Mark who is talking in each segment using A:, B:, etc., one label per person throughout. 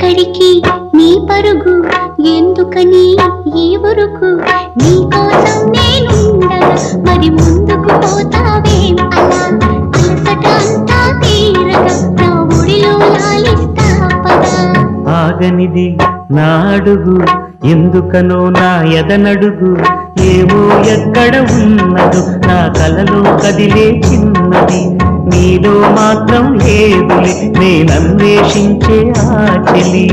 A: ఎక్కడికి నీ పరుగు ఎందుకని ఈ ఊరుకు నీ కోసం నేనుండగా మరి ముందుకు పోతావేం అలా అలసట అంతా తీరగా నా ఒడిలో లాలిస్తా పదా
B: ఆగనిది నా అడుగు ఎందుకనో నా ఎదనడుగు ఏమో ఎక్కడ ఉన్నదో నా కలలో కదిలే చిన్నది నీలో మాత్రం లేదులే నేనన్వేషించే ఆ చెలి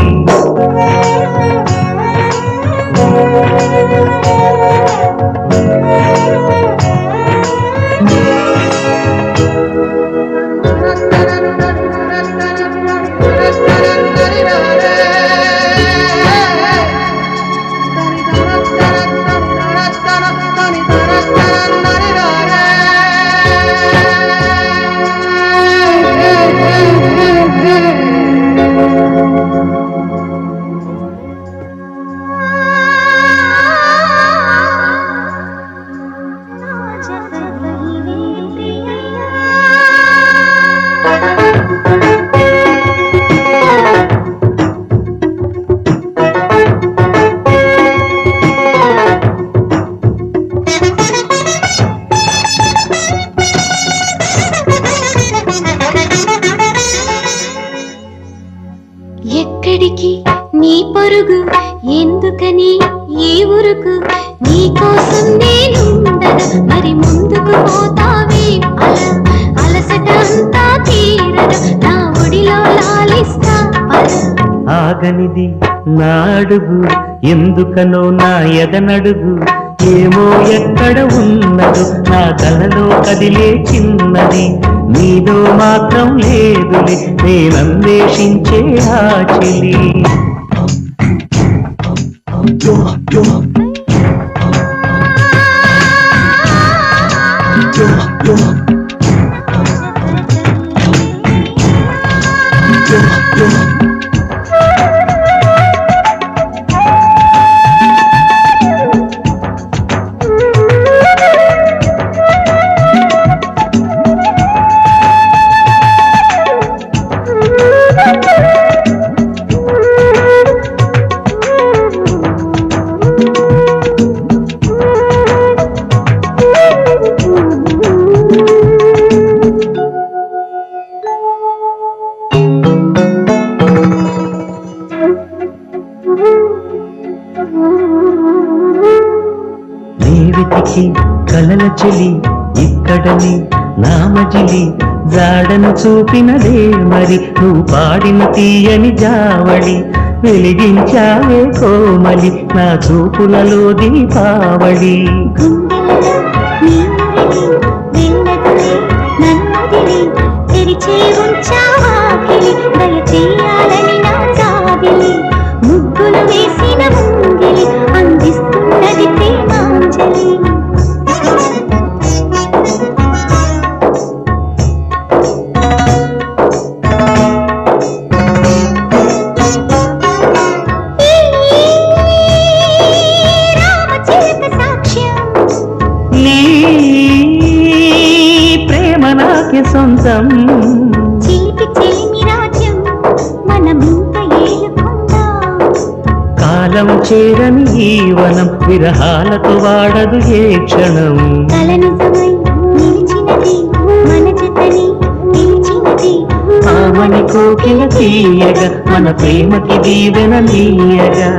A: ఎక్కడికి నీ పరుగు ఎందుకని ఈ ఊరుకు నీ కోసం నేనుండగా మరి ముందుకు పోతావే అలా అలసట అంతా తీరగా నా ఒడిలో లాలిస్తా పద
B: ఆగనిది నా అడుగు ఎందుకనో నా ఎదనడుగు ఏమో ఎక్కడ ఉన్నదో నా కలలో కదిలే చిన్నది నీలో మాత్రం లేదులే నేనన్వేషించే ఆ చెలి నీవితికి కలల చెలి ఇక్కడని నా మజిలి జాడను చూపినదే మరి నువ్వు పాడిన తీయని జావళి వెలిగించావే కోమలి నా చూపులలో దీపావళి
A: ముగ్గులు వేసిన ముంగిలి అందిస్తున్నది ప్రేమాంజలి రామచిలక సాక్ష్యం
B: నీ ప్రేమ నాకే సొంతం
A: చిలిపి చెలిమి రాజ్యం మనమింత ఏలుకుందాం
B: కాలం చేరని ఈ వనం విరహాలతో వాడదు ఏ క్షణం
A: కల నిజమై నిలిచినది మన జతని నిలిచినది
B: ఆమని కోకిల తీయగా మన ప్రేమకి దీవెన నీయగా